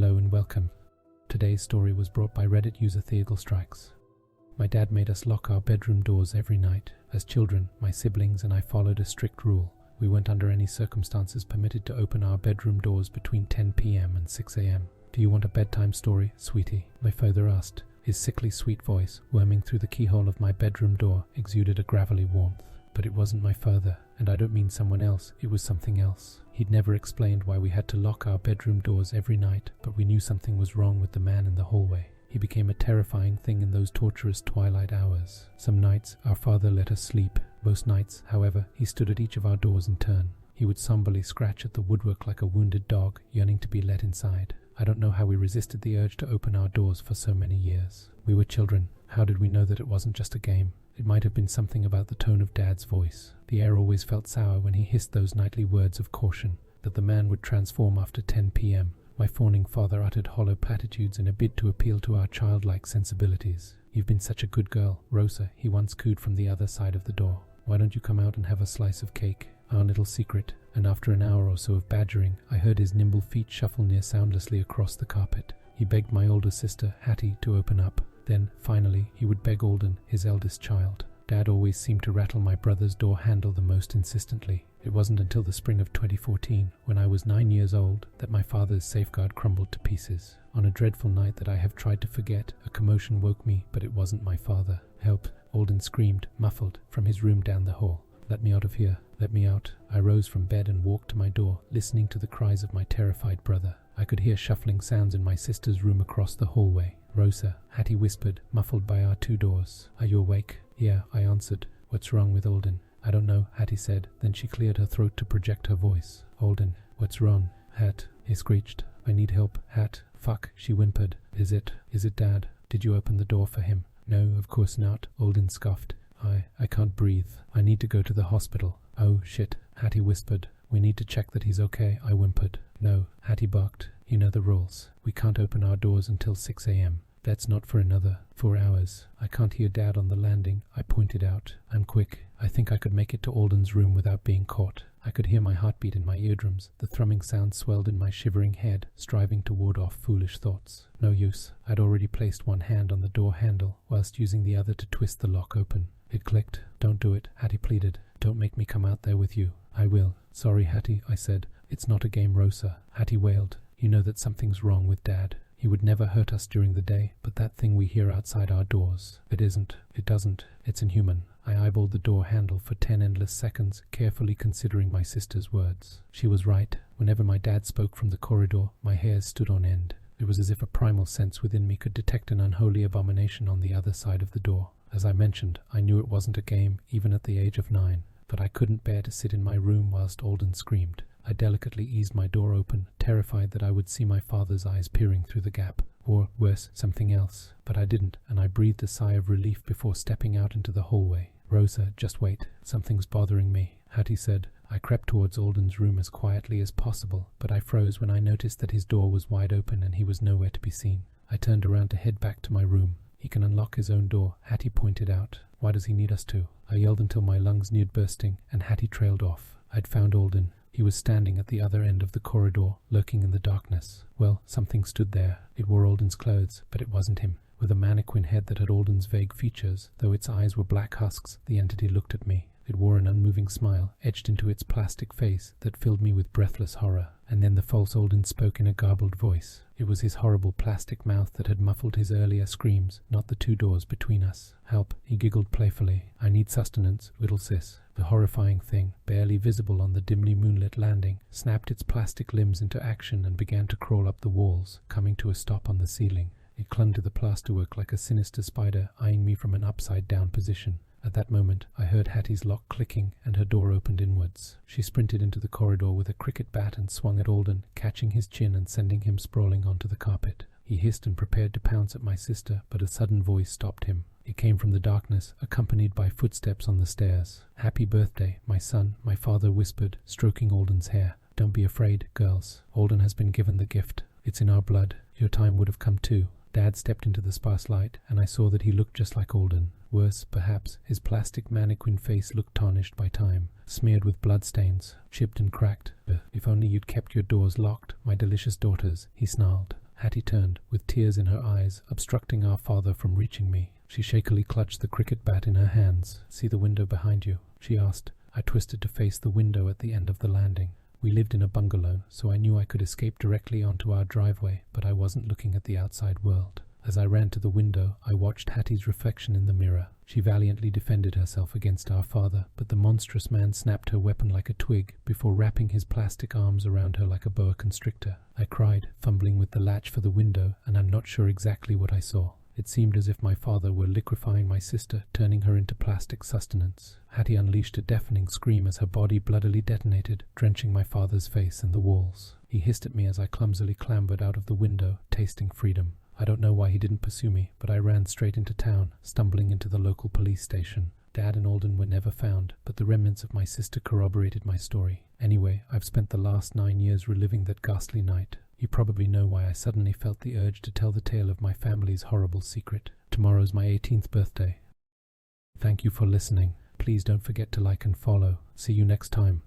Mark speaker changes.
Speaker 1: Hello and welcome. Today's story was brought by Reddit user TheagleStrikes. My dad made us lock our bedroom doors every night. As children, my siblings and I followed a strict rule. We weren't under any circumstances permitted to open our bedroom doors between 10 p.m. and 6 a.m. Do you want a bedtime story, sweetie? My father asked. His sickly sweet voice, worming through the keyhole of my bedroom door, exuded a gravelly warmth. But it wasn't my father, and I don't mean someone else, it was something else. He'd never explained why we had to lock our bedroom doors every night, but we knew something was wrong with the man in the hallway. He became a terrifying thing in those torturous twilight hours. Some nights, our father let us sleep. Most nights, however, he stood at each of our doors in turn. He would somberly scratch at the woodwork like a wounded dog, yearning to be let inside. I don't know how we resisted the urge to open our doors for so many years. We were children. How did we know that it wasn't just a game? It might have been something about the tone of Dad's voice. The air always felt sour when he hissed those nightly words of caution, that the man would transform after 10 p.m. My fawning father uttered hollow platitudes in a bid to appeal to our childlike sensibilities. "You've been such a good girl, Rosa," he once cooed from the other side of the door. "Why don't you come out and have a slice of cake?" Our little secret. And after an hour or so of badgering, I heard his nimble feet shuffle near soundlessly across the carpet. He begged my older sister, Hattie, to open up. Then, finally, he would beg Alden, his eldest child. Dad always seemed to rattle my brother's door handle the most insistently. It wasn't until the spring of 2014, when I was 9 years old, that my father's safeguard crumbled to pieces. On a dreadful night that I have tried to forget, a commotion woke me, but it wasn't my father. "Help!" Alden screamed, muffled, from his room down the hall. "Let me out of here. Let me out." I rose from bed and walked to my door, listening to the cries of my terrified brother. I could hear shuffling sounds in my sister's room across the hallway. "Rosa," Hattie whispered, muffled by our two doors. "Are you awake?" "Yeah," I answered. "What's wrong with Alden?" "I don't know," Hattie said. Then she cleared her throat to project her voice. "Alden, what's wrong?" "Hat," he screeched. "I need help, Hat." "Fuck," she whimpered. Is it Dad? Did you open the door for him?" "No, of course not," Alden scoffed. I can't breathe. I need to go to the hospital." "Oh, shit," Hattie whispered. "We need to check that he's okay," I whimpered. "No," Hattie barked. "You know the rules. We can't open our doors until 6 a.m. That's not for another 4 hours. I can't hear Dad on the landing," I pointed out. "I'm quick. I think I could make it to Alden's room without being caught." I could hear my heartbeat in my eardrums. The thrumming sound swelled in my shivering head, striving to ward off foolish thoughts. No use. I'd already placed one hand on the door handle, whilst using the other to twist the lock open. It clicked. "Don't do it," Hattie pleaded. "Don't make me come out there with you." "I will." "Sorry, Hattie," I said. "It's not a game, Rosa." Hattie wailed. "You know that something's wrong with Dad. He would never hurt us during the day, but that thing we hear outside our doors, it isn't. It doesn't. It's inhuman." I eyeballed the door handle for 10 endless seconds, carefully considering my sister's words. She was right. Whenever my dad spoke from the corridor, my hairs stood on end. It was as if a primal sense within me could detect an unholy abomination on the other side of the door. As I mentioned, I knew it wasn't a game, even at the age of 9, but I couldn't bear to sit in my room whilst Alden screamed. I delicately eased my door open, terrified that I would see my father's eyes peering through the gap, or, worse, something else. But I didn't, and I breathed a sigh of relief before stepping out into the hallway. "Rosa, just wait. Something's bothering me," Hattie said. I crept towards Alden's room as quietly as possible, but I froze when I noticed that his door was wide open and he was nowhere to be seen. I turned around to head back to my room. "He can unlock his own door," Hattie pointed out. "Why does he need us to?" I yelled until my lungs neared bursting, and Hattie trailed off. I'd found Alden. He was standing at the other end of the corridor, lurking in the darkness. Well, something stood there. It wore Alden's clothes, but it wasn't him. With a mannequin head that had Alden's vague features, though its eyes were black husks, the entity looked at me. It wore an unmoving smile, etched into its plastic face, that filled me with breathless horror. And then the false Alden spoke in a garbled voice. It was his horrible plastic mouth that had muffled his earlier screams, not the two doors between us. "Help," he giggled playfully. "I need sustenance, little sis." The horrifying thing, barely visible on the dimly moonlit landing, snapped its plastic limbs into action and began to crawl up the walls, coming to a stop on the ceiling. It clung to the plasterwork like a sinister spider, eyeing me from an upside-down position. At that moment, I heard Hattie's lock clicking, and her door opened inwards. She sprinted into the corridor with a cricket bat and swung at Alden, catching his chin and sending him sprawling onto the carpet. He hissed and prepared to pounce at my sister, but a sudden voice stopped him. It came from the darkness, accompanied by footsteps on the stairs. "Happy birthday, my son," my father whispered, stroking Alden's hair. "Don't be afraid, girls. Alden has been given the gift. It's in our blood. Your time would have come too." Dad stepped into the sparse light, and I saw that he looked just like Alden. Worse, perhaps, his plastic mannequin face looked tarnished by time, smeared with bloodstains, chipped and cracked. "If only you'd kept your doors locked, my delicious daughters," he snarled. Hattie turned, with tears in her eyes, obstructing our father from reaching me. She shakily clutched the cricket bat in her hands. "See the window behind you?" she asked. I twisted to face the window at the end of the landing. We lived in a bungalow, so I knew I could escape directly onto our driveway, but I wasn't looking at the outside world. As I ran to the window, I watched Hattie's reflection in the mirror. She valiantly defended herself against our father, but the monstrous man snapped her weapon like a twig before wrapping his plastic arms around her like a boa constrictor. I cried, fumbling with the latch for the window, and I'm not sure exactly what I saw. It seemed as if my father were liquefying my sister, turning her into plastic sustenance. Hattie unleashed a deafening scream as her body bloodily detonated, drenching my father's face and the walls. He hissed at me as I clumsily clambered out of the window, tasting freedom. I don't know why he didn't pursue me, but I ran straight into town, stumbling into the local police station. Dad and Alden were never found, but the remnants of my sister corroborated my story. Anyway, I've spent the last 9 years reliving that ghastly night. You probably know why I suddenly felt the urge to tell the tale of my family's horrible secret. Tomorrow's my 18th birthday. Thank you for listening. Please don't forget to like and follow. See you next time.